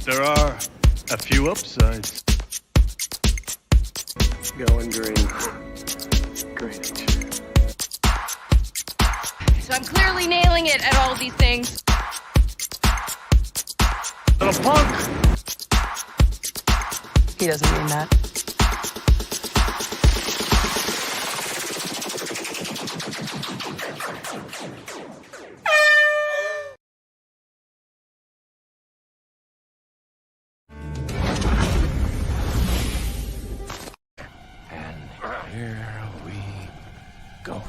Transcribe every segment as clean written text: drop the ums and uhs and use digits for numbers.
There are a few upsides. Going green. Great. So I'm clearly nailing it at all of these things. Little punk! He doesn't mean that. And here we go.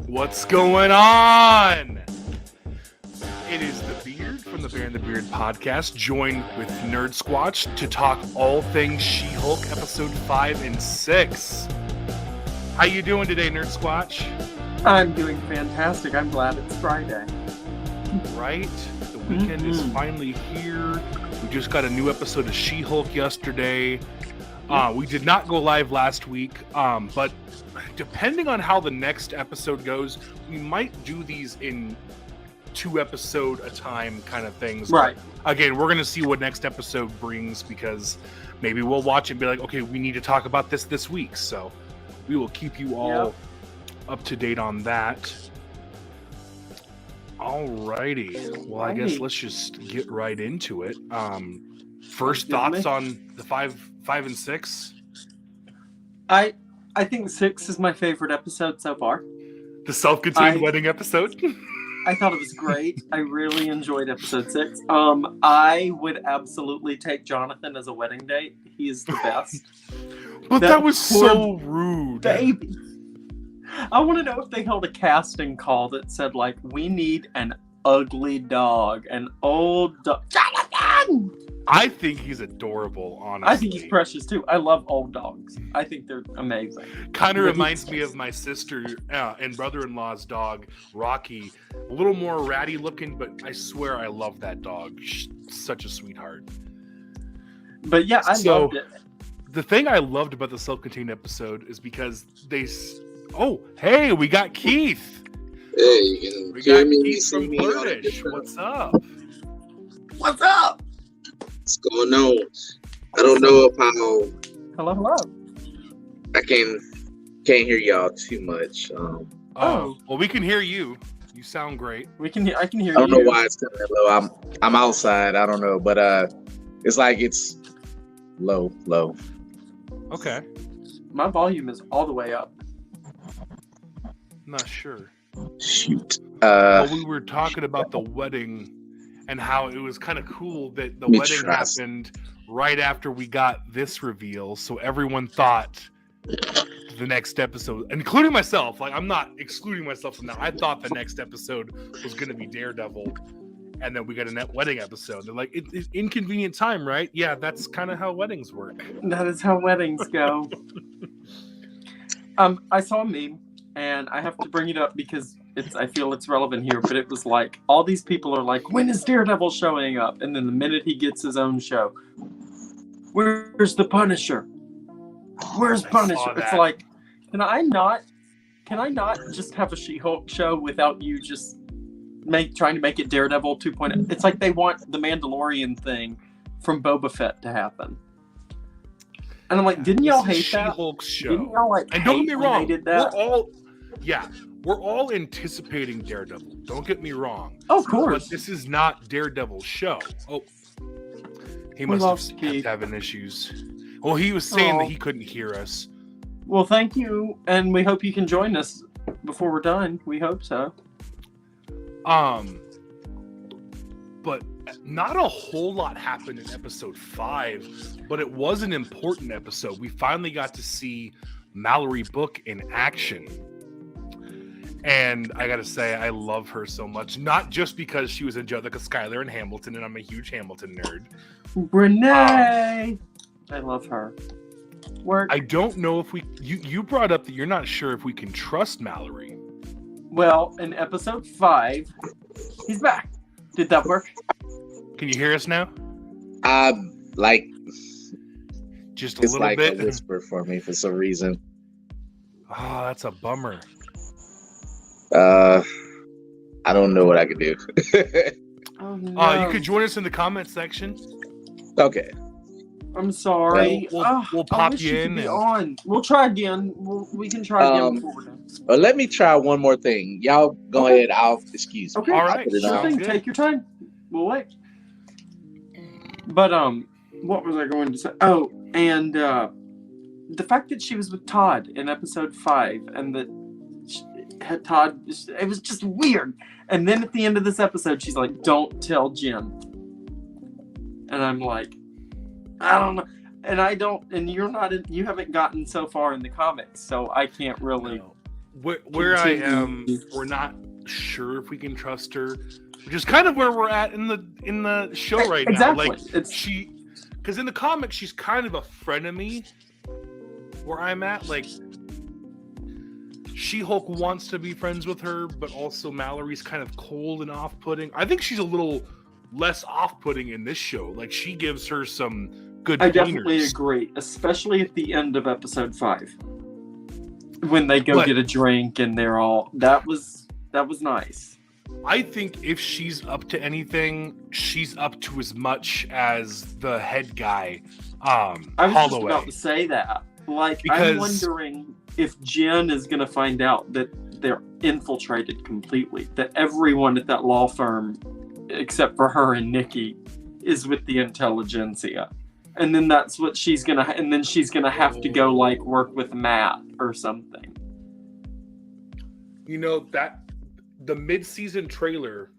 What's going on? It is the Beard from the Beard podcast, joined with Nerdsquatch to talk all things She-Hulk episode 5 and 6. How you doing today, Nerdsquatch? I'm doing fantastic. I'm glad it's Friday. Right? The weekend is finally here. We just got a new episode of She-Hulk yesterday. We did not go live last week, but depending on how the next episode goes, we might do these in 2 episode a time kind of things. Right. But again, we're going to see what next episode brings, because maybe we'll watch it and be like, okay, we need to talk about this week. So we will keep you all up to date on that. Alrighty. Well, I guess let's just get right into it. First thoughts on the 5 and 6? I think 6 is my favorite episode so far. The self-contained wedding episode? I thought it was great. I really enjoyed episode 6. I would absolutely take Jonathan as a wedding date. He is the best. But that was so rude. Baby. I want to know if they held a casting call that said, like, we need an ugly dog, an old dog. Jonathan! I think he's adorable, honestly. I think he's precious, too. I love old dogs. I think they're amazing. Kind of reminds me of my sister and brother-in-law's dog, Rocky. A little more ratty looking, but I swear I love that dog. She's such a sweetheart. But yeah, I loved it. The thing I loved about the self-contained episode is because they... Oh, hey, we got Keith. Hey, you We can got me, Keith from see me on a British. different- What's up? What's up? What's going on? I don't know if Hello. I can't hear y'all too much. Oh, well, we can hear you. You sound great. I can hear I you. don't know why it's coming low. I'm outside. I don't know, but it's like it's low. Okay. My volume is all the way up. Not sure. Shoot. Well, we were talking about the wedding and how it was kind of cool that the wedding happened right after we got this reveal. So everyone thought the next episode, including myself, like I'm not excluding myself from that. I thought the next episode was going to be Daredevil. And then we got a wedding episode. They're like, it's inconvenient time, right? Yeah, that's kind of how weddings work. That is how weddings go. I saw a meme, and I have to bring it up because I feel it's relevant here, but it was like, all these people are like, when is Daredevil showing up? And then the minute he gets his own show, where's the Punisher? Where's Punisher? It's like, can I not just have a She-Hulk show without you just trying to make it Daredevil 2.0? It's like they want the Mandalorian thing from Boba Fett to happen. And I'm like, didn't y'all hate that? She-Hulk's show. Didn't y'all and don't get me wrong, they did that? we're all anticipating Daredevil. Don't get me wrong. Of course. But this is not Daredevil's show. Oh, he must have having issues. Well, he was saying that he couldn't hear us. Well, thank you, and we hope you can join us before we're done. We hope so. But not a whole lot happened in episode 5, but it was an important episode. We finally got to see Mallory Book in action. And I gotta say, I love her so much. Not just because she was in Jessica Skyler and Hamilton, and I'm a huge Hamilton nerd. Renee! I love her. I don't know if you brought up that you're not sure if we can trust Mallory. Well, in episode 5, he's back. Did that work? Can you hear us now? Like Just a It's little like bit. a whisper for me for some reason. Oh, that's a bummer. I don't know what I could do. Oh no! You could join us in the comment section. Okay. I'm sorry. We'll I pop wish you you could in be and- on. We'll try again. We can try again before we're done. But let me try one more thing. Y'all go Okay. ahead. Excuse me. Okay. All I'll right, put it Sure on. thing. good. Take your time. We'll wait. But what was I going to say? Oh, and the fact that she was with Todd in episode 5, and that Todd, it was just weird. And then at the end of this episode, she's like, "Don't tell Jen," and I'm like, I don't know. And I don't, and you haven't gotten so far in the comics, so I can't really. No. Where I am, we're not sure if we can trust her, which is kind of where we're at in the show right Exactly. now. Like because in the comics she's kind of a frenemy. Where I'm at, like She-Hulk wants to be friends with her, but also Mallory's kind of cold and off-putting. I think she's a little less off-putting in this show. Like she gives her some good I pointers. definitely agree, especially at the end of episode 5, when they go get a drink and they're all. That was nice. I think if she's up to anything, she's up to as much as the head guy, I was Holloway. just about to say that. Like, Because- I'm wondering if Jen is going to find out that they're infiltrated completely, that everyone at that law firm, except for her and Nikki, is with the intelligentsia. And then that's what she's going to, and then she's going to have to go, like, work with Matt or something. You know, that the mid-season trailer,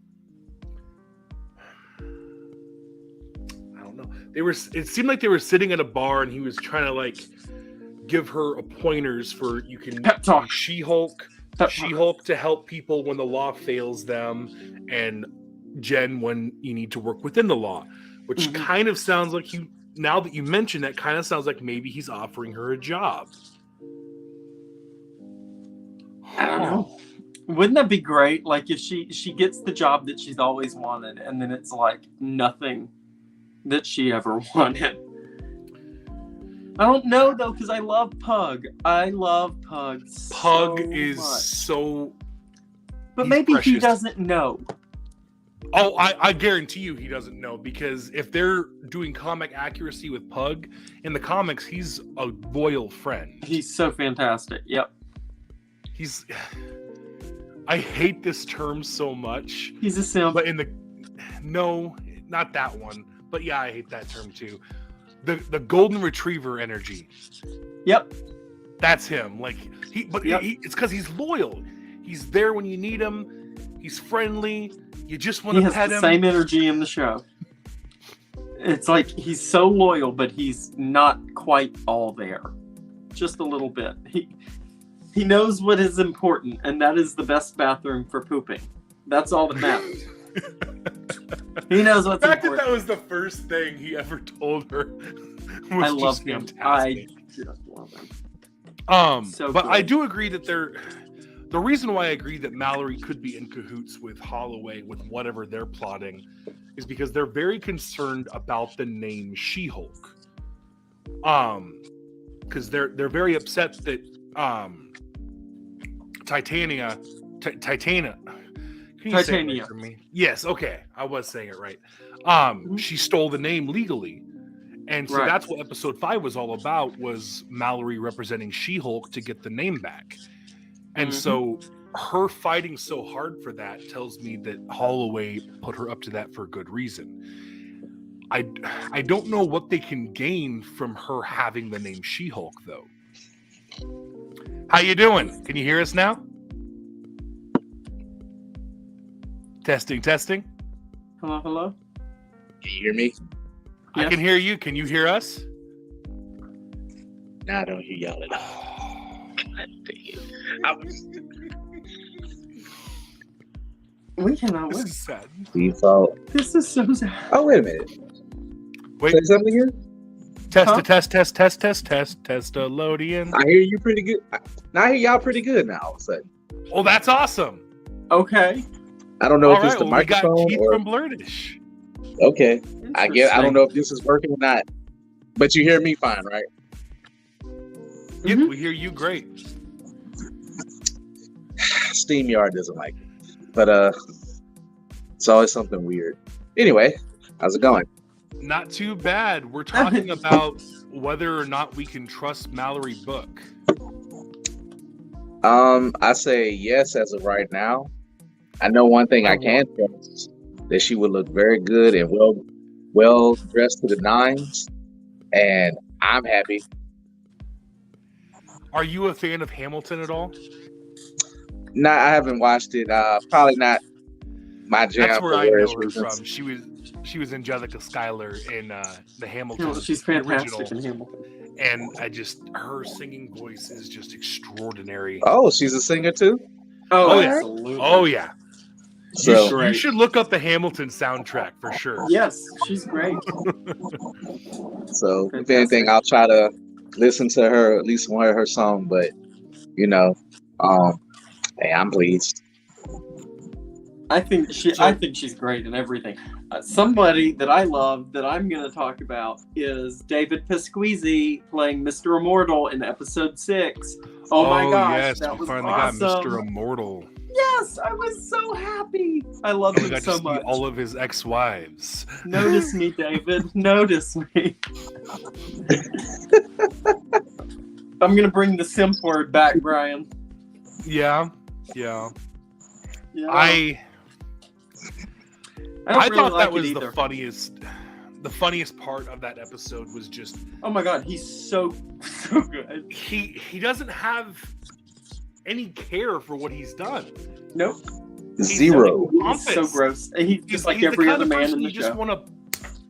I don't know. It seemed like they were sitting at a bar and he was trying to like give her pointers for you can Pep talk. She-Hulk to help people when the law fails them, and Jen when you need to work within the law, which kind of sounds like now that you mention that, kind of sounds like maybe he's offering her a job. I don't know. Wouldn't that be great? Like if she gets the job that she's always wanted, and then it's like nothing that she ever wanted. I don't know though, because I love Pug. I love Pug. Pug so is much. so. But he's maybe he precious. doesn't know. Oh, I guarantee you he doesn't know, because if they're doing comic accuracy with Pug, in the comics he's a loyal friend. He's so fantastic. Yep. I hate this term so much, He's a simp. but no, not that one. But yeah, I hate that term too. The golden retriever energy. Yep. That's him. Like it's because he's loyal. He's there when you need him. He's friendly. You just want He to has pet the him. same energy in the show. It's like he's so loyal, but he's not quite all there. Just a little bit. He knows what is important, and that is the best bathroom for pooping. That's all that matters. He knows what's The fact important. that was the first thing he ever told her was I love just him. fantastic. I just love him. So But good. I do agree that the reason why I agree that Mallory could be in cahoots with Holloway with whatever they're plotting is because they're very concerned about the name She-Hulk. Because they're very upset that Titania. Can you say it right Titania. for me? Yes, okay. I was saying it right. She stole the name legally. And so Right. that's what episode 5 was all about, was Mallory representing She-Hulk to get the name back. And so her fighting so hard for that tells me that Holloway put her up to that for a good reason. I don't know what they can gain from her having the name She-Hulk, though. How you doing? Can you hear us now? Testing. Hello, hello. Can you hear me? I Yes. can hear you. Can you hear us? No, I don't hear y'all at all. We cannot This win. is sad. Default. This is so sad. Oh, wait a minute. Wait. Say something again? Test, Huh? Loadian. I hear you pretty good. I hear y'all pretty good now all of a sudden. Oh, that's awesome. Okay. I don't know All if it's right, the well, we got microphone Keith or from Blurtish. okay. I don't know if this is working or not. But you hear me fine, right? Yep, we hear you great. SteamYard doesn't like it. But it's always something weird. Anyway, how's it going? Not too bad. We're talking about whether or not we can trust Mallory Book. I say yes as of right now. I know one thing I can trust, that she would look very good and well dressed to the nines, and I'm happy. Are you a fan of Hamilton at all? No, I haven't watched it. Probably not my jam. That's where I know her from. She was Angelica Schuyler in the Hamilton. She's fantastic original. in Hamilton. And her singing voice is just extraordinary. Oh, she's a singer too? Oh, yeah. absolutely. Oh, yeah. So You should look up the Hamilton soundtrack for sure. Yes, she's great. So if anything, I'll try to listen to her, at least one of her songs. But hey, I'm pleased. I think she's great in everything. Somebody that I love that I'm going to talk about is David Pasquizzi playing Mr. Immortal in episode 6. Oh my gosh, yes, that we was finally awesome. got Mr. Immortal. Yes, I was so happy. I love him so much. All of his ex-wives. Notice me, David. Notice me. I'm going to bring the simp word back, Brian. Yeah. Yeah. I thought that was the funniest. The funniest part of that episode was just. Oh my god, he's so good. He doesn't have any care for what he's done. Nope. Zero. He's so gross. He's just like every other man in the show. You just want to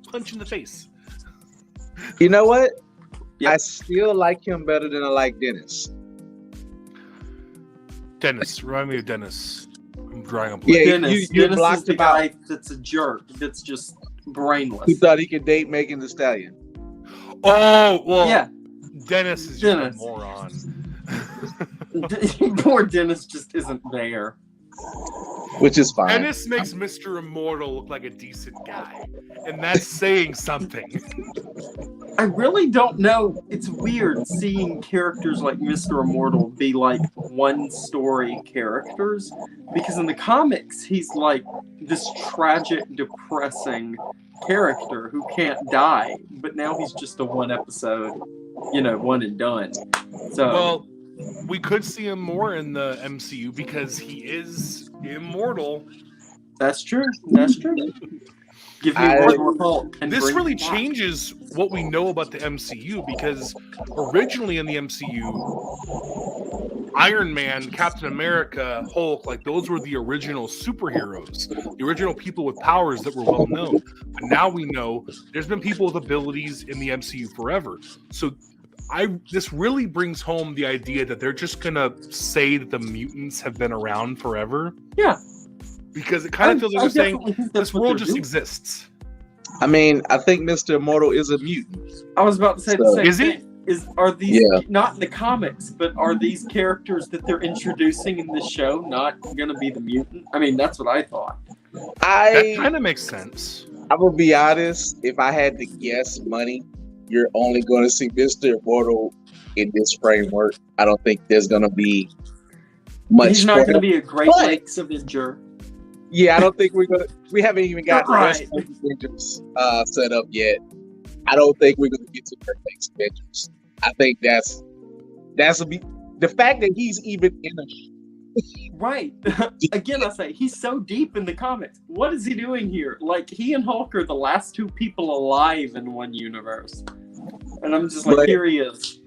punch in the face. You know what? Yep. I still like him better than I like Dennis. Dennis, remind me of Dennis. I'm drawing a blank. Yeah, Dennis is the guy that's a jerk. That's just brainless. He thought he could date Megan Thee Stallion. Oh, well, yeah. Dennis is just a moron. Poor Dennis just isn't there. Which is fine. Dennis makes Mr. Immortal look like a decent guy. And that's saying something. I really don't know. It's weird seeing characters like Mr. Immortal be like one-story characters. Because in the comics, he's like this tragic, depressing character who can't die. But now he's just a one-episode, one and done. So, well, we could see him more in the MCU because he is immortal. That's true. That's true. Give me one more Hulk. This really changes what we know about the MCU because originally in the MCU, Iron Man, Captain America, Hulk, like those were the original superheroes, the original people with powers that were well known. But now we know there's been people with abilities in the MCU forever. So this really brings home the idea that they're just gonna say that the mutants have been around forever. Yeah. Because it kind of feels like they're saying this world just exists. I mean, I think Mr. Immortal is a mutant. I was about to say the same is thing. Are these not in the comics, but are these characters that they're introducing in this show not going to be the mutant? I mean, that's what I thought. That kind of makes sense. I will be honest. If I had to guess money, you're only going to see Mr. Immortal in this framework. I don't think there's going to be much. He's not going to be a Great Lakes Avenger. Yeah, I don't think we haven't even got the rest of the Avengers set up yet. I don't think we're gonna get to Great Lakes Avengers. I think that's the fact that he's even in a right. Again, I say he's so deep in the comics. What is he doing here? Like he and Hulk are the last two people alive in one universe, and I'm just like, here he is.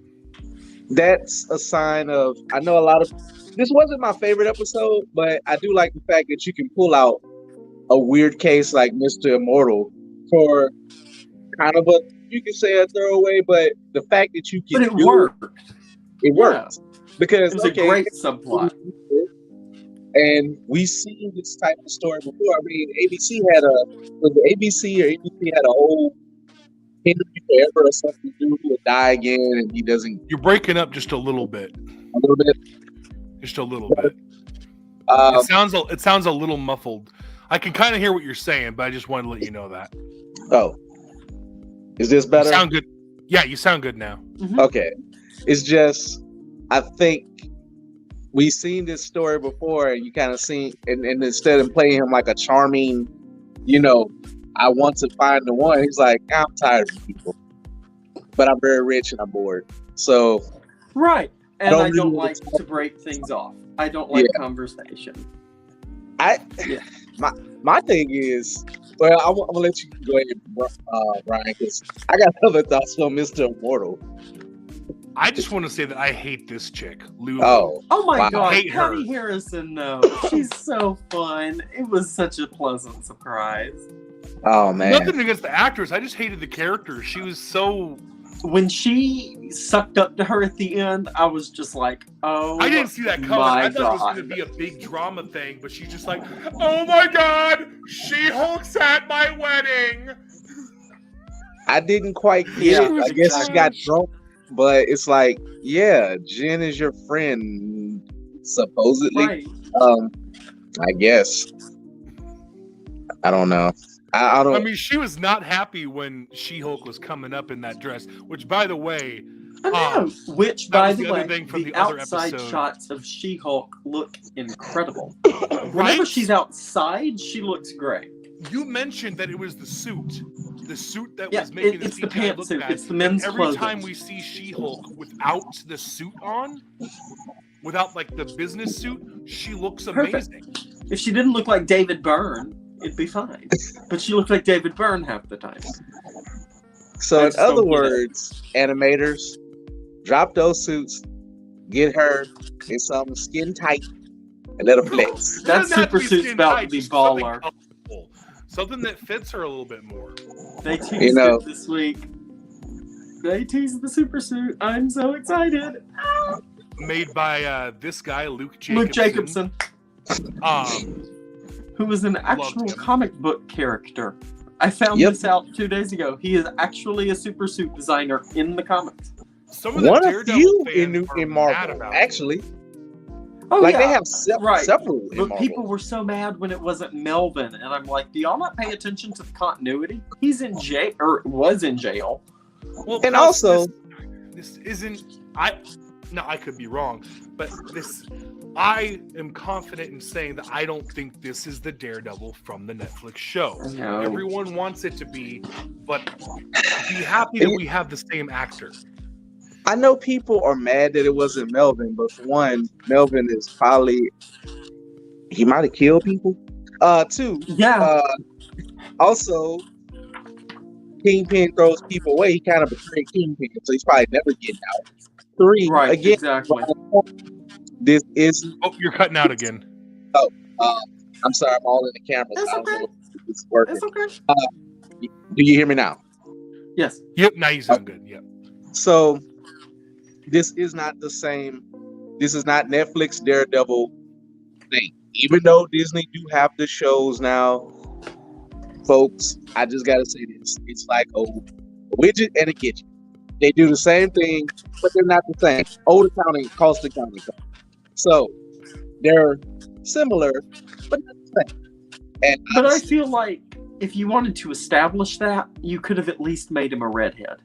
That's a sign of. I know a lot of. This wasn't my favorite episode, but I do like the fact that you can pull out a weird case like Mr. Immortal for kind of you can say a throwaway, but the fact that you can it worked. Because it's a great subplot. And we've seen this type of story before. I mean, ABC had a whole Henry Forever or something, dude who would die again and he doesn't. You're breaking up just a little bit. A little bit. Just a little bit. It sounds a little muffled. I can kind of hear what you're saying, but I just wanted to let you know that. Oh, is this better? You sound good. Yeah, you sound good now. Okay. It's just, I think we've seen this story before, and you kind of seen, and instead of playing him like a charming, I want to find the one, he's like, I'm tired of people, but I'm very rich and I'm bored. So, right. And I really don't want like to break things off. I don't like conversation. My thing is, well, I'm gonna let you go ahead, Brian, because I got other thoughts on Mr. Immortal. I just want to say that I hate this chick, Lulu. Oh my wow. God, Hate her. Patty Harrison, though. She's so fun. It was such a pleasant surprise. Oh man. Nothing against the actress. I just hated the character. She was so. When she sucked up to her at the end, I was just like, oh, I didn't see that coming. my I thought it was God. going to be a big drama thing, but she's just like, oh my God, She-Hulk's at my wedding. I didn't quite get it. I guess she got drunk, but it's like, yeah, Jen is your friend, supposedly. Right. I guess. I don't know. I don't. I mean, she was not happy when She-Hulk was coming up in that dress, which, by the way, I know. Which, by the way, thing from the the other outside episode. shots of She-Hulk look incredible. right? Whenever she's outside, she looks great. You mentioned that it was the suit that Yeah, was making it's the the CGI look pantsuit. bad. It's the men's Every clothing. time we see She-Hulk without the suit on, without like the business suit, she looks Perfect. amazing. If she didn't look like David Byrne, it'd be fine. But she looked like David Byrne half the time. So I in just don't other get it. words, animators, drop those suits, get her in some skin tight, and let her flex. That Doesn't have to super be suit's skin about tight, to be just something baller. comfortable. Something that fits her a little bit more. They teased You it this week. They teased the super suit. I'm so excited. Made by this guy, Luke Jacobson. Luke Jacobson, Um, who was an actual him. comic book character. I found Yep. this out 2 days ago. He is actually a super suit designer in the comics. some of the One of Daredevil few fans in are mad Marvel, about it. actually. Oh Like yeah, they have right. several in But Marvel. people were so mad when it wasn't Melvin, and I'm like, do y'all not pay attention to the continuity? He's in jail, or was in jail. Well, And plus, also- this isn't. I could be wrong, but this. I am confident in saying that I don't think this is the Daredevil from the Netflix show. No. Everyone wants it to be, but be happy that we have the same actor. I know people are mad that it wasn't Melvin, but for one, Melvin is probably he might have killed people. Two, Yeah, also Kingpin throws people away. He kind of betrayed Kingpin, so he's probably never getting out. Three, right, again, exactly. this is. Oh, you're cutting out again. I'm sorry, I'm all in the camera. That's so I don't okay. know if it's working. It's okay. Do you hear me now? Yes. Yep, now you sound good. Yep. So this is not the same. This is not Netflix Daredevil thing. Even though Disney do have the shows now, folks, I just gotta say this. It's like a widget and a kitchen. They do the same thing, but they're not the same. Old accounting, cost accounting. So they're similar, but not the same. And But I feel like if you wanted to establish that, you could have at least made him a redhead.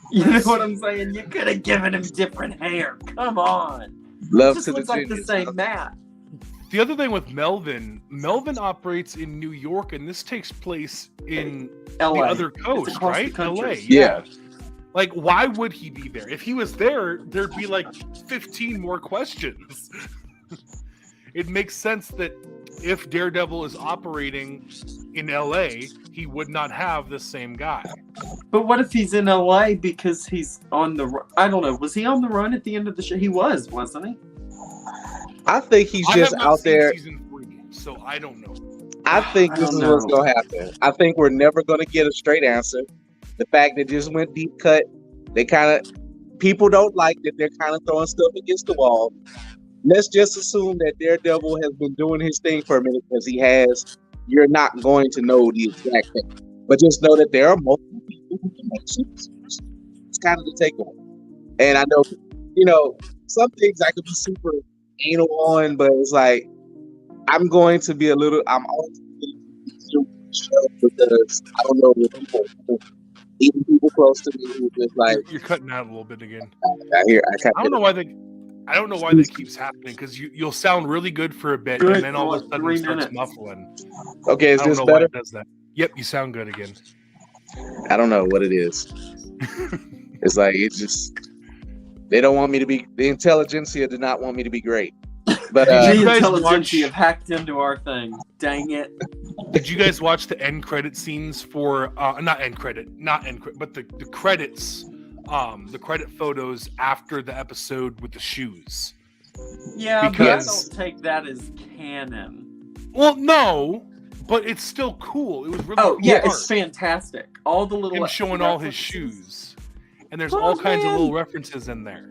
You know what I'm saying? You could have given him different hair. Come on. love It just to the looks like the genius. same Matt. The other thing with Melvin operates in New York, and this takes place in LA. the other It's coast, across the right? country. LA. Yeah. Like, why would he be there? If he was there, there'd be like 15 more questions. It makes sense that if Daredevil is operating in LA, he would not have the same guy. But what if he's in LA because he's on the run? I don't know. Was he on the run at the end of the show? He was, wasn't he? I think he's I just have not out seen there. season 3, so I don't know. I think I this don't is what's know. going to happen. I think we're never going to get a straight answer. The fact that this went deep cut, they kind of people don't like that. They're kind of throwing stuff against the wall. Let's just assume that Daredevil has been doing his thing for a minute because he has. You're not going to know the exact thing, but just know that there are multiple people who can make super suits. It's kind of the takeaway. And I know, some things I could be super anal on, but it's like I'm always a little show because I don't know what people Even people close to me who just like You're cutting out a little bit again. I don't know why that keeps happening because you'll sound really good for a bit and then all of a sudden it starts muffling. Okay, is I don't this know better? why it does that. Yep, you sound good again. I don't know what it is. It's like they don't want me to be. The intelligentsia did not want me to be great. But the intelligentsia have hacked into our thing. Dang it! Did you guys watch the end credit scenes for not end credit, but the credits, the credit photos after the episode with the shoes? Yeah, because I don't take that as canon. Well, no, but it's still cool. It was really cool yeah, art. it's fantastic. All the little him showing all his shoes, and there's all kinds of little references in there.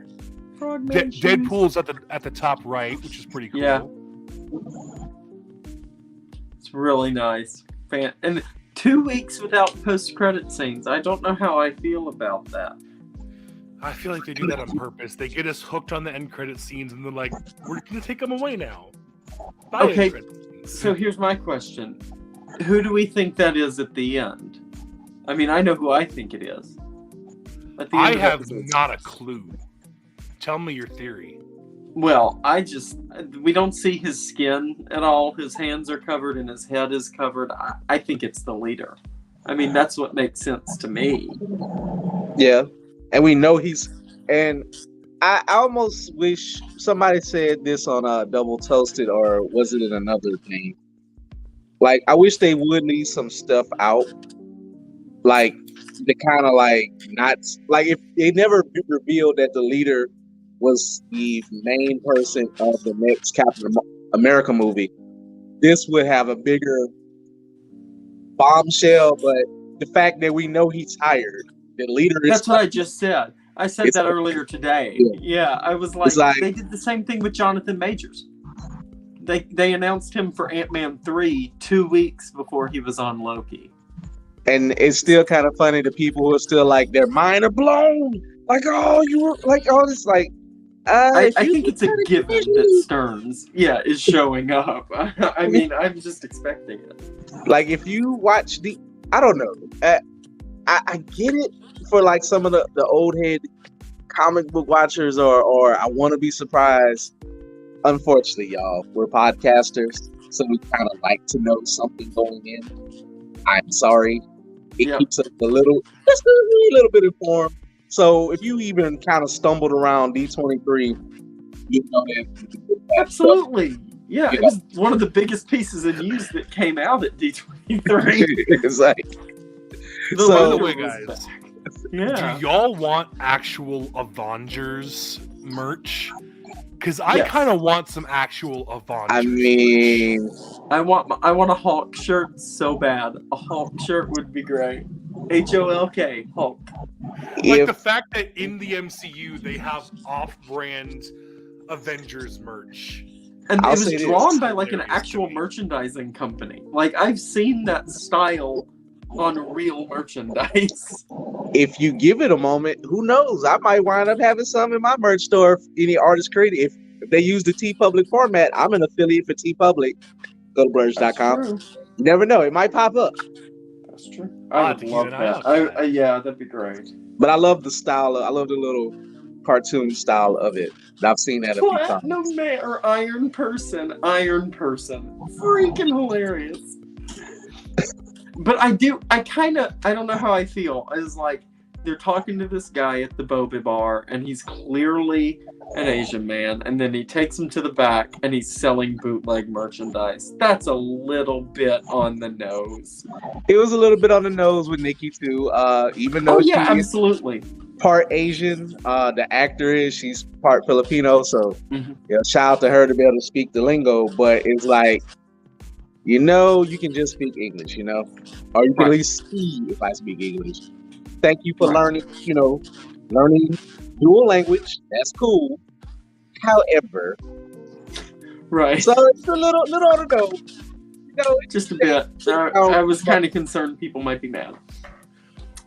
Deadpool's at the top right, which is pretty cool. Yeah, it's really nice. And 2 weeks without post-credit scenes. I don't know how I feel about that. I feel like they do that on purpose. They get us hooked on the end credit scenes, and they're like, "We're gonna take them away now." Okay, so here's my question: who do we think that is at the end? I mean, I know who I think it is. I have not a clue. Tell me your theory. Well, we don't see his skin at all. His hands are covered and his head is covered. I think it's the leader. I mean, that's what makes sense to me. Yeah. And we know and I almost wish somebody said this on Double Toasted, or was it in another thing? Like, I wish they would leave some stuff out. Like, the kind of like, not, like if they never revealed that the leader was the main person of the next Captain America movie, this would have a bigger bombshell. But the fact that we know he's hired, the leader is... That's what I just said. I said that earlier today. Yeah, I was like, they did the same thing with Jonathan Majors. They announced him for Ant-Man 3 2 weeks before he was on Loki. And it's still kind of funny to people who are still like, their mind are blown. Like, oh, you were like, all this, like... I think it's a given that Stearns, is showing up. I mean, I'm just expecting it. Like, if you watch I don't know. I get it for like some of the old head comic book watchers, or I want to be surprised. Unfortunately, y'all, we're podcasters, so we kind of like to know something going in. I'm sorry. It keeps us just a little bit informed. So if you even kind of stumbled around D23, you know that. Absolutely. Yeah, it was one of the biggest pieces of news that came out at D23. It's like... By the way, guys, do y'all want actual Avengers merch? Because I kind of want some actual Avengers. I mean, I want a Hulk shirt so bad. A Hulk shirt would be great. HOLK, Hulk. Like the fact that in the MCU they have off-brand Avengers merch. And it was drawn by like an actual merchandising company. Like, I've seen that style on real merchandise. If you give it a moment, who knows? I might wind up having some in my merch store. If any artist created, if they use the TeePublic format, I'm an affiliate for TeePublic. Go to blurge.com. You never know, it might pop up. That's true. I would love that. Yeah, that'd be great. But I love the style. I love the little cartoon style of it. I've seen that a few times. No man or Iron Person. Freaking hilarious. But I don't know how I feel. It's like, they're talking to this guy at the Boba bar, and he's clearly an Asian man, and then he takes him to the back, and he's selling bootleg merchandise. That's a little bit on the nose. It was a little bit on the nose with Nikki, too. Even though absolutely. Part Asian, the actor she's part Filipino, so shout out to her to be able to speak the lingo, but it's like, you can just speak English, or you can at least see if I speak English. Thank you for learning dual language. That's cool. However, so it's a little on the nose. Just a bit. I was kind of concerned people might be mad.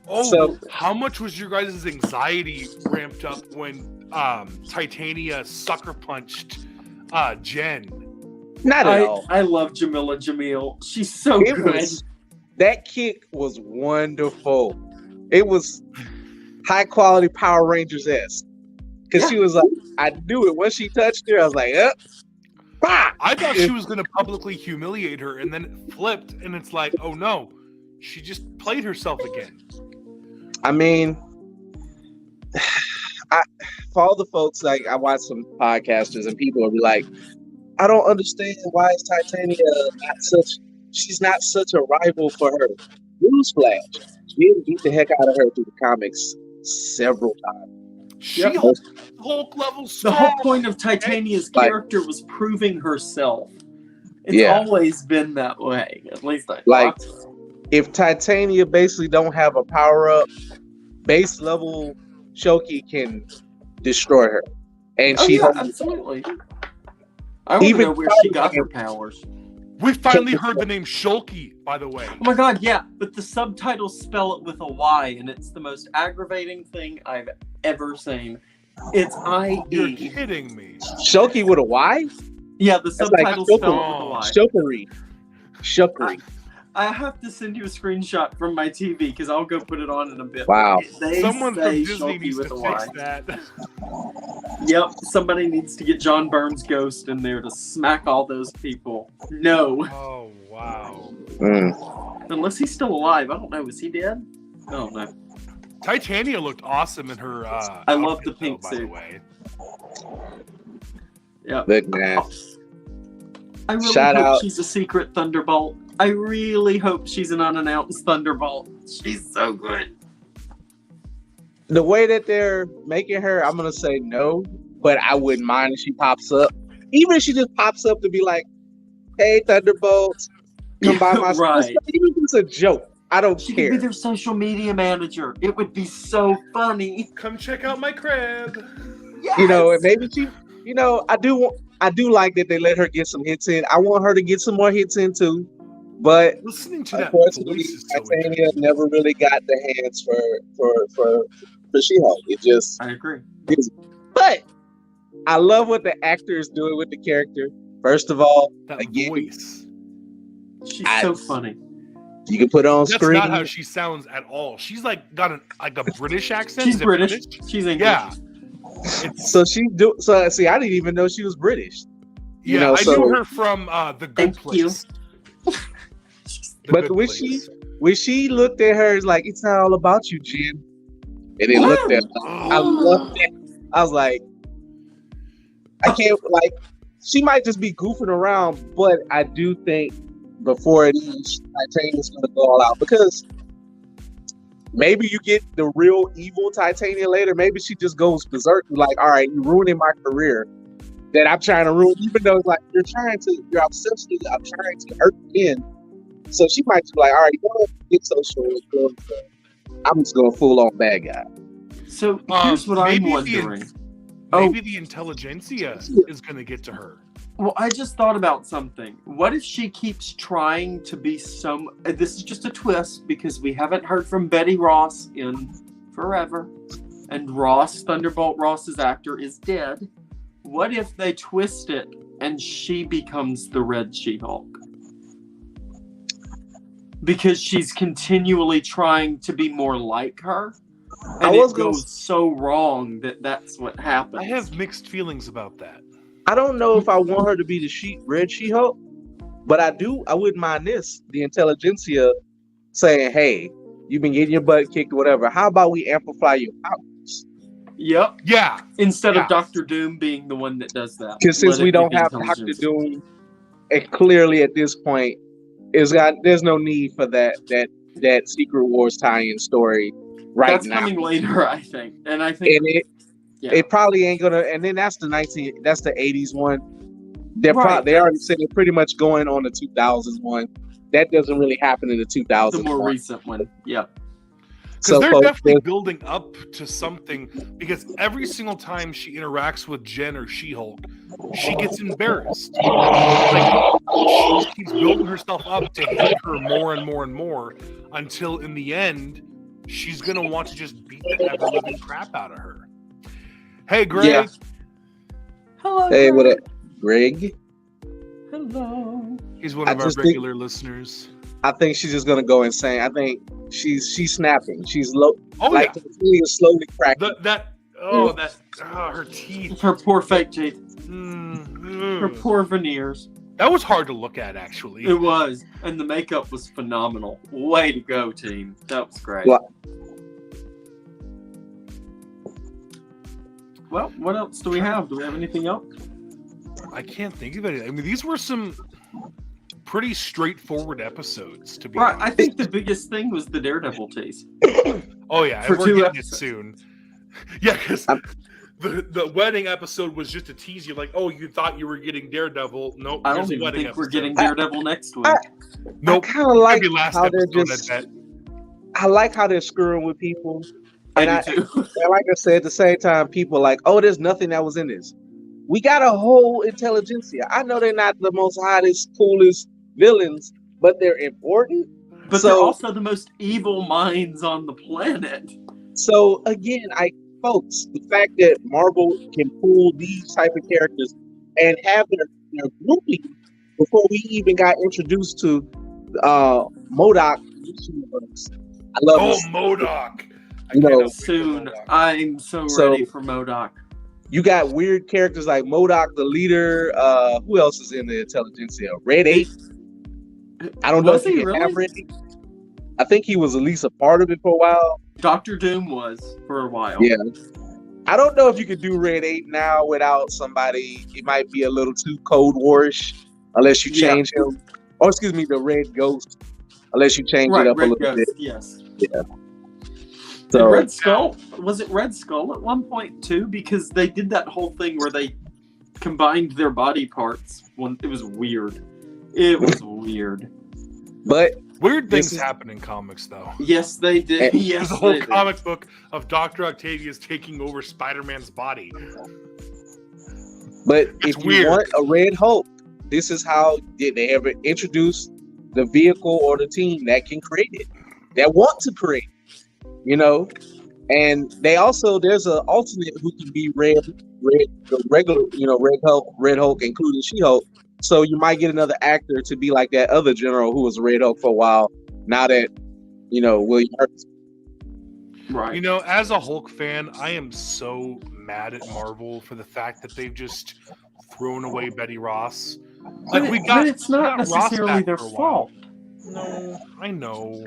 Oh, so how much was your guys' anxiety ramped up when Titania sucker punched Jen? Not at all. I love Jamila Jamil. She's so good. That kick was wonderful. It was high quality Power Rangers esque. Because she was like, I knew it. Once she touched her, I was like, bah! I thought she was going to publicly humiliate her, and then it flipped, and it's like, oh no, she just played herself again. I mean, for all the folks, like, I watch some podcasters, and people will be like, I don't understand why is Titania she's not such a rival for her. Newsflash, she didn't beat the heck out of her through the comics several times. She-Hulk level strong. The whole point of Titania's character was proving herself. It's always been that way. At least I thought so. If Titania basically don't have a power-up, base level Shoki can destroy her. And absolutely. I want to know where she got her powers. We finally heard the name Shulky, by the way. Oh my god, yeah, but the subtitles spell it with a Y, and it's the most aggravating thing I've ever seen. It's I-E. You're kidding me. Shoki with a Y? Yeah, the subtitles spell it with a Y. Shokery. I have to send you a screenshot from my TV because I'll go put it on in a bit. Wow. Someone from Disney needs to fix that. Yep, somebody needs to get John Byrne's ghost in there to smack all those people. No. Oh, wow. Unless he's still alive. I don't know. Is he dead? I don't know. Titania looked awesome in her I love the pink suit. By the way. Yeah. Big man. I really hope she's a secret Thunderbolt. I really hope she's an unannounced Thunderbolt. She's so good. The way that they're making her, I'm going to say no, but I wouldn't mind if she pops up. Even if she just pops up to be like, hey, Thunderbolts, come by my right. Even if it's a joke, I don't care. She care. could be their social media manager. It would be so funny. Come check out my crib. Yes! You know, and maybe she, you know, I do like that they let her get some hits in. I want her to get some more hits in too. But listening to that, unfortunately, Titania never really got the hands for She-Hulk. It just, I agree. But I love what the actor is doing with the character. First of all, that voice. She's so funny. You can put it on screen. That's not how she sounds at all. She's like got a British accent. She's British. She's English. Yeah. So see, I didn't even know she was British. Yeah, I knew her from The Good Place. But when she looked at her, it's like, it's not all about you, Jen. And then looked at her. I loved it. I was like, I can't, like, she might just be goofing around, but I do think before it is, Titania's going to go all out, because maybe you get the real evil Titania later. Maybe she just goes berserk, like, all right, you're ruining my career that I'm trying to ruin, even though it's like, you're obsessively, I'm trying to hurt men. So she might just be like, all right, you don't get social. I'm just going full on bad guy. So here's what I'm wondering. Maybe the intelligentsia is going to get to her. Well, I just thought about something. What if she keeps trying to be this is just a twist because we haven't heard from Betty Ross in forever. And Thunderbolt Ross's actor, is dead. What if they twist it and she becomes the Red She-Hulk? Because she's continually trying to be more like her. And it goes so wrong that's what happens. I have mixed feelings about that. I don't know if I want her to be the Red She-Hulk, but I wouldn't mind the intelligentsia saying, hey, you've been getting your butt kicked or whatever. How about we amplify your powers? Yep. Yeah. Instead of Dr. Doom being the one that does that. Because since we don't have Dr. Doom, and clearly at this point, there's no need for that Secret Wars tie-in story now. That's coming later, I think. And I think it probably ain't gonna. And then that's the 80s one. They already said they're pretty much going on the 2000s one. That doesn't really happen in the 2000s. The more recent one, yeah. Because they're definitely building up to something. Because every single time she interacts with Jen or She-Hulk, she gets embarrassed. Like, she keeps building herself up to hate her more and more and more until in the end, she's going to want to just beat the ever-living crap out of her. Hey, Greg. Yeah. Hello, hey, Greg. what up, Greg? Hello. He's one of our regular listeners. I think she's just going to go insane. I think She's snapping. She's low. Oh like yeah, is slowly cracking. Her teeth. Her poor fake teeth. Mm. Her poor veneers. That was hard to look at, actually. It was, and the makeup was phenomenal. Way to go, team! That was great. Well, what else do we have? Do we have anything else? I can't think of it. I mean, these were some pretty straightforward episodes, to be Right, honest. I think the biggest thing was the Daredevil tease. Oh yeah, For and we're 2 getting episodes. it soon. Yeah, because the wedding episode was just a tease. You're like, oh, you thought you were getting Daredevil. Nope, I here's don't a even wedding think we're episode. getting Daredevil next week. Nope, I kind of like maybe last how they're episode. just. I bet. I like how they're screwing with people. And I do too. and like I said, at the same time, people are like, oh, there's nothing that was in this. We got a whole intelligentsia. I know they're not the most hottest, coolest villains, but they're important. But So- they're also the most evil minds on the planet. So again, folks, the fact that Marvel can pull these type of characters and have their grouping before we even got introduced to MODOK. I love Oh, this. MODOK. I You know, cannot wait for Soon, MODOK. I'm so ready for MODOK. You got weird characters like MODOK, the leader. Who else is in the intelligentsia? Red 8. I don't know Was if you he can have really? Red 8. I think he was at least a part of it for a while. Dr. Doom was for a while. Yeah. I don't know if you could do Red 8 now without somebody. It might be a little too Cold War-ish unless you change him. Or excuse me, the Red Ghost. Unless you change Right, it up a Red little Ghost, bit. yes. Yeah. And So Red Skull? Was it Red Skull at one point too? Because they did that whole thing where they combined their body parts. It was weird. It was weird. but Weird things This is- happen in comics, though. Yes, they did. And- Yes, There's a whole they did. comic book of Dr. Octavius taking over Spider-Man's body. if It's you weird. want a Red Hulk, this is how did they ever introduce the vehicle or the team that can create it, that want to create, and they also there's an alternate who can be the regular, Red Hulk, including She-Hulk. So you might get another actor to be like that other general who was Red Hulk for a while. Now that William Hurt. Right. You know, as a Hulk fan, I am so mad at Marvel for the fact that they've just thrown away Betty Ross. Like but it's not Ross necessarily back their for a while. fault. No, I know.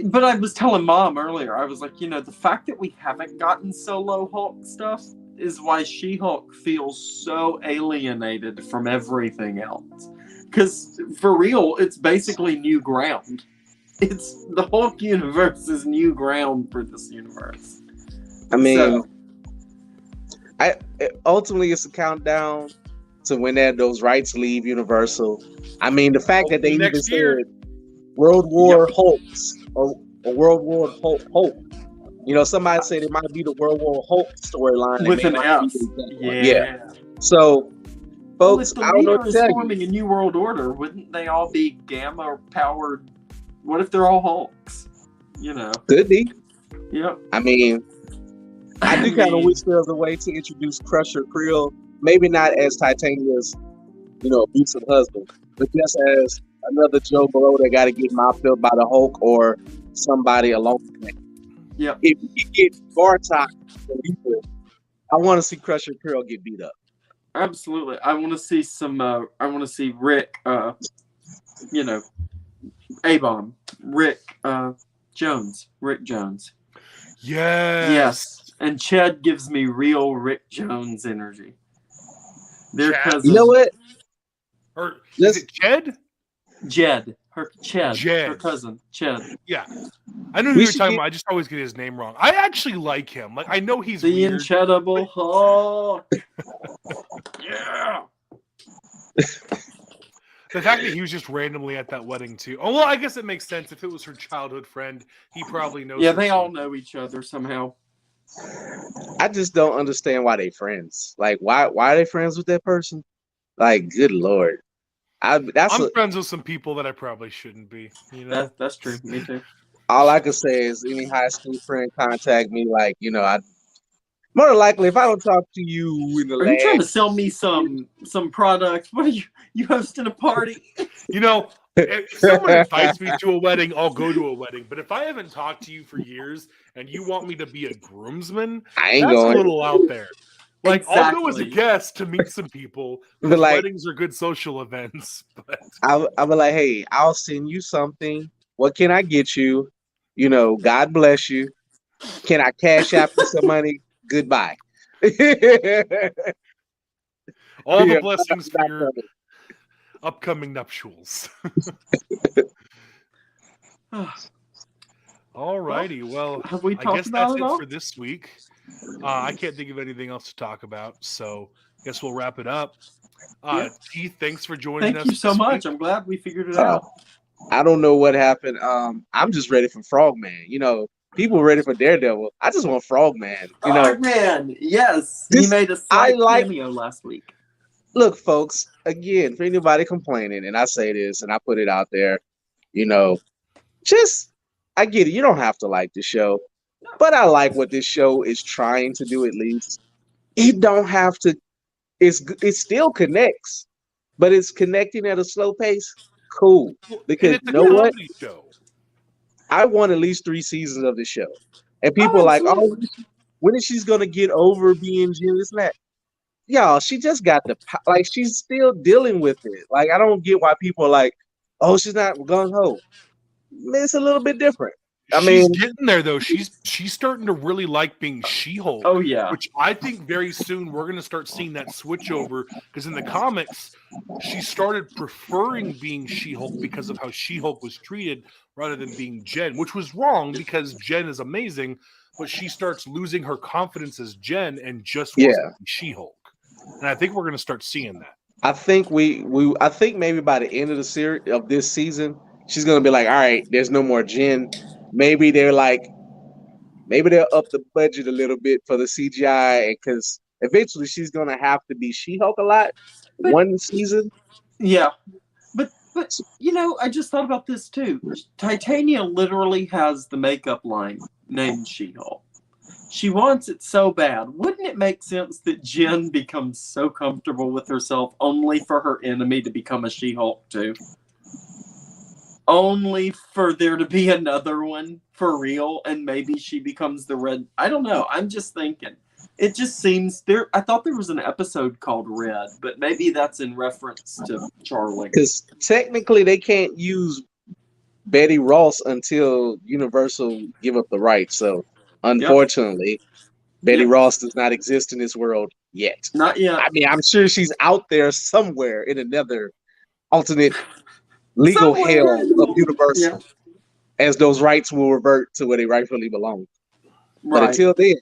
But I was telling Mom earlier, I was like, the fact that we haven't gotten solo Hulk stuff is why She-Hulk feels so alienated from everything else. Because for real, it's basically new ground. It's the Hulk universe is new ground for this universe. I mean, So- ultimately it's a countdown to when those rights leave Universal. I mean, the fact that they Hopefully even next year. said World War Hulks or World War Hulk. Somebody said it might be the World War Hulk storyline With and an they might F. be the- Yeah. So, Well, folks, if the I don't know leader what to is tell you. forming a new world order, wouldn't they all be gamma powered? What if they're all Hulks? Could be. Yep. I mean, I do kind of wish there was a way to introduce Crusher Creel. Maybe not as Titania's, abusive husband, but just as another Joe Blow that got to get mopped up by the Hulk or somebody along with him. Yep. If you get Bartok, I want to see Crusher Creel get beat up. Absolutely. I want to see some. I want to see Rick. A-bomb. Rick. Jones. Rick Jones. Yes. Yes. And Ched gives me real Rick Jones energy. Their Chad? cousin. You know what? Or Let's- is it Ched? Jed. Ched. Jed. Her cousin. Ched. Yeah. I know who We you're should talking get- about. I just always get his name wrong. I actually like him. Like, I know he's The weird. Incredible Hulk. Yeah. The fact that he was just randomly at that wedding too. Oh well, I guess it makes sense. If it was her childhood friend, he probably knows. Yeah, her they too. all know each other somehow. I just don't understand why they friends. Like, why are they friends with that person? Like, good lord. I'm friends with some people that I probably shouldn't be. That's true. Me too. all I can say is any high school friend contact me. Like, I more than likely if I don't talk to you in the Are you trying to last, sell me some product? What are you hosting a party? If someone invites me to a wedding, I'll go to a wedding. But if I haven't talked to you for years and you want me to be a groomsman, I ain't that's going. a little out there. Like, I'll go as a Exactly. guest to meet some people. But Because like- weddings are good social events. But I'll be like, hey, I'll send you something. What can I get you? You know, God bless you. Can I cash out you some money? Goodbye. all Yeah, the blessings for not your coming. upcoming nuptials. All righty. Well, Have we I talked guess about that's it it all? for this week. I can't think of anything else to talk about, so I guess we'll wrap it up. Yeah. Keith, thanks for joining us. Thank you so this much. week. I'm glad we figured it Oh, out. I don't know what happened. I'm just ready for Frogman. You know, people ready for Daredevil. I just want Frogman. You know, Man, yes. He This- made a I slight like- cameo last week. look, folks, again, for anybody complaining, and I say this and I put it out there, you know, just, I get it. You don't have to like the show, but I like what this show is trying to do at least. It don't have to, it still connects, but it's connecting at a slow pace. Cool. Because And it's a you know what? comedy show. I want at least 3 seasons of the show. And people are like, oh, absolutely. when is she going to get over being Jim? This and that. Y'all, she just got like, she's still dealing with it. Like, I don't get why people are like, oh, she's not gung ho. It's a little bit different. I She's mean- getting there though. She's starting to really like being She-Hulk. Oh, yeah. Which I think very soon we're going to start seeing that switch over, because in the comics, she started preferring being She-Hulk because of how She-Hulk was treated rather than being Jen, which was wrong because Jen is amazing, but she starts losing her confidence as Jen and just wants to be She-Hulk. And I think we're going to start seeing that. I think I think maybe by the end of the series of this season, she's gonna be like, all right, there's no more Jen. Maybe they'll up the budget a little bit for the CGI, because eventually she's gonna have to be She-Hulk a lot But- one season. Yeah. But you know, I just thought about this too. Titania literally has the makeup line named She-Hulk. She wants it so bad. Wouldn't it make sense that Jen becomes so comfortable with herself only for her enemy to become a She-Hulk too? Only for there to be another one for real, and maybe she becomes the Red. I don't know. I'm just thinking. It just seems there. I thought there was an episode called Red, but maybe that's in reference to Charlie. Because technically they can't use Betty Ross until Universal give up the rights. So unfortunately, Betty Yep. Ross does not exist in this world yet. Not yet. I mean, I'm sure she's out there somewhere in another alternate legal Somewhere. hell of Universal, as those rights will revert to where they rightfully belong. But Right. until then,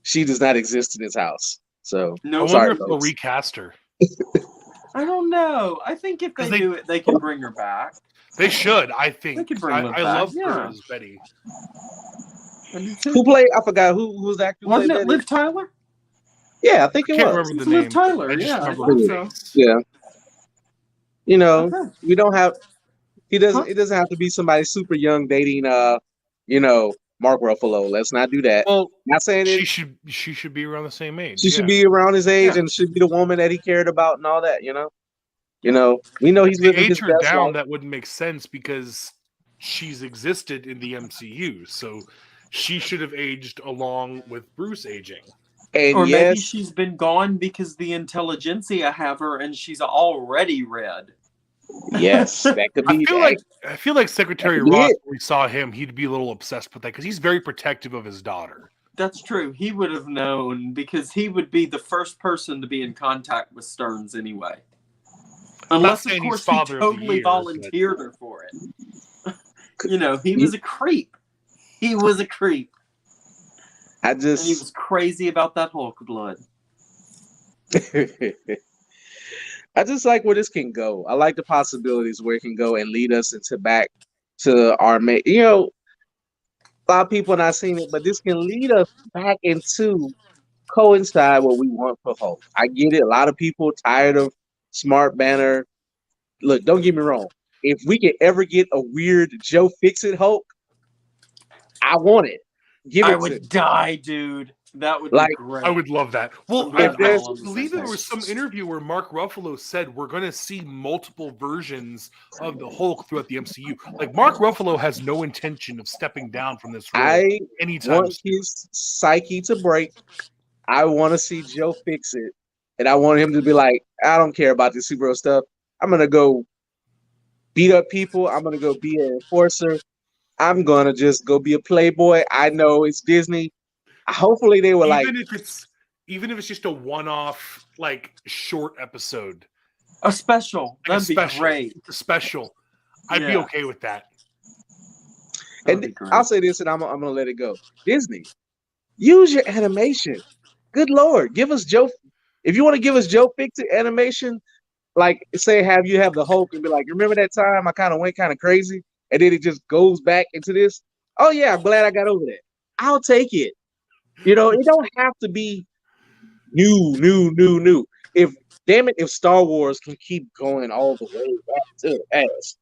she does not exist in this house. So I No, wonder sorry, if they'll folks. recast her. I don't know. I think if they 'Cause they- do it, they can bring her back. They should, I think. They could bring I her back, love her yeah. as Betty. who played? I forgot who was the actor. who Wasn't played it Betty? Liv Tyler? Yeah, I think it Can't was. remember It's the Liv name. Tyler, I just yeah, I remember thought her so. face. Yeah. You know, Okay. we don't have. He doesn't. Huh? It doesn't have to be somebody super young dating. Mark Ruffalo. Let's not do that. Well, Not saying she it. should be around the same age. She should yeah. be around his age Yeah. and should be the woman that he cared about and all that. We know he's If they living his age her best down, life. that wouldn't make sense because she's existed in the MCU. So she should have aged along with Bruce aging. And Or maybe yes, she's been gone because the intelligentsia have her and she's already red. yes, that could be. I feel like Secretary That could be Ross, it. when we saw him, he'd be a little obsessed with that because he's very protective of his daughter. That's true. He would have known because he would be the first person to be in contact with Stearns anyway. Unless, of saying he's course, father he of the totally year, volunteered her for it. He was a creep. He was a creep. I And he just. was crazy about that Hulk blood. I just like where this can go. I like the possibilities where it can go and lead us into back to our main. A lot of people not seen it, but this can lead us back into coincide what we want for Hulk. I get it. A lot of people tired of Smart Banner. Look, don't get me wrong. If we could ever get a weird Joe Fix-It Hulk, I want it. Give it I to me. would die, dude. That would Like, be great. I would love that. Well, I'm glad if we're there's- all on I the believe same there was some interview where Mark Ruffalo said we're going to see multiple versions of the Hulk throughout the MCU. Like, Mark Ruffalo has no intention of stepping down from this role I anytime want soon. his psyche to break. I want to see Joe fix it, and I want him to be like, I don't care about this superhero stuff. I'm gonna go beat up people. I'm gonna go be an enforcer. I'm gonna just go be a playboy. I know it's Disney. Hopefully they were like, Even if it's just a one-off, like, short episode, A special. like That'd be great. a special. I'd be Yeah. okay with that. That'd be and great. I'll say this, and I'm gonna let it go. Disney, use your animation. Good Lord, give us Joe. If you want to give us Joe Fix-It animation, like say have the Hulk and be like, remember that time I kind of went kind of crazy, and then it just goes back into this. Oh yeah, I'm glad I got over that. I'll take it. You know, it don't have to be new. If Star Wars can keep going all the way back to the past,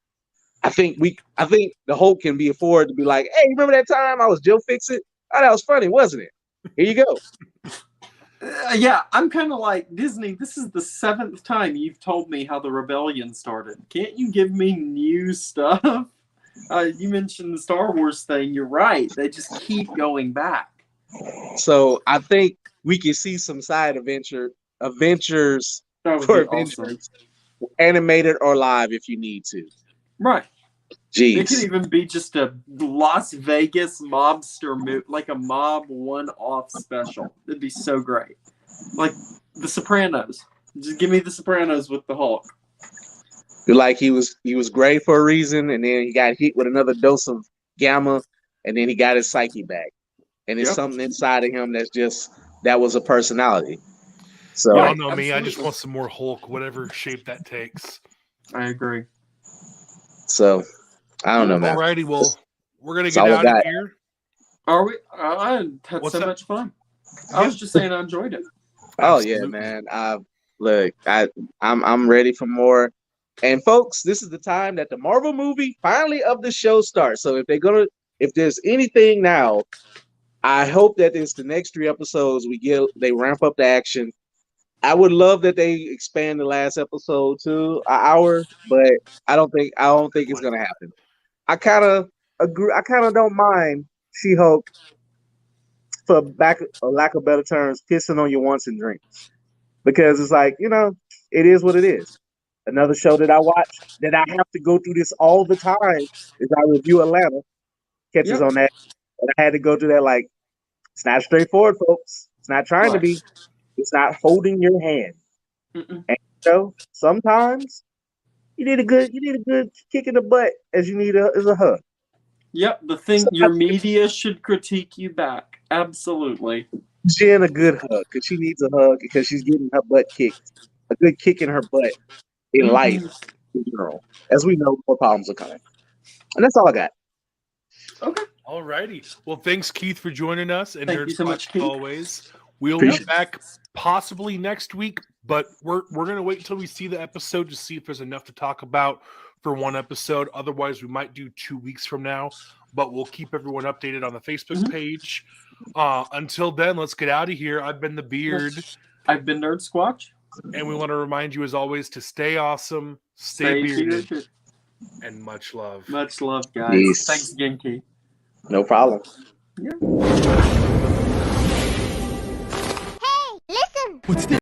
I think the Hulk can be afforded to be like, hey, remember that time I was Joe Fix-It? Oh, that was funny, wasn't it? Here you go. Yeah, I'm kind of like, Disney, this is the 7th time you've told me how the rebellion started. Can't you give me new stuff? You mentioned the Star Wars thing. You're right. They just keep going back. So I think we can see some side adventures That would for be awesome. Avengers, animated or live if you need to. Right. It could Jeez. even be just a Las Vegas mobster movie, like a mob one-off special. It'd be so great. Like The Sopranos. Just give me The Sopranos with the Hulk. Like he was great for a reason, and then he got hit with another dose of gamma, and then he got his psyche back. And it's Yep. something inside of him that was a personality. So Y'all Right, know me. I just absolutely. want some more Hulk, whatever shape that takes. I agree. I don't know, man. Alrighty, well, we're gonna That's get all I out of got. here. Are we? I had What's so that? much fun. I was just saying I enjoyed it. Oh yeah, Absolutely. man. I'm ready for more. And folks, this is the time that the Marvel movie finally of the show starts. So if there's anything now, I hope that it's the next 3 episodes they ramp up the action. I would love that they expand the last episode to an hour, but I don't think it's gonna happen. I kind of agree. I kind of don't mind She-Hulk, for lack of better terms, pissing on your wants and dreams, because it's like, it is what it is. Another show that I watch that I have to go through this all the time is I review Atlanta. Catches Yep. on that, and I had to go through that. Like, it's not straightforward, folks. It's not trying to be. It's not holding your hand. Mm-mm. And sometimes you need a good kick in the butt as you need as a hug. Yep, the thing your media should critique you back. Absolutely. Jen a good hug because she needs a hug because she's getting her butt kicked. A good kick in her butt in life in general. As we know, more problems are coming. And that's all I got. Okay. Alrighty. Well, thanks, Keith, for joining us. And Thank you so much, Nerdsquatch, Keith. always. We'll Appreciate be back possibly next week, but we're gonna wait until we see the episode to see if there's enough to talk about for one episode. Otherwise, we might do 2 weeks from now. But we'll keep everyone updated on the Facebook page. Until then, let's get out of here. I've been the Beard, I've been Nerdsquatch. and we want to remind you, as always, to stay awesome, stay bearded, bearded. and much love. Much love, guys. Peace. Thanks again, Keith. No problem. Hey, listen! What's that?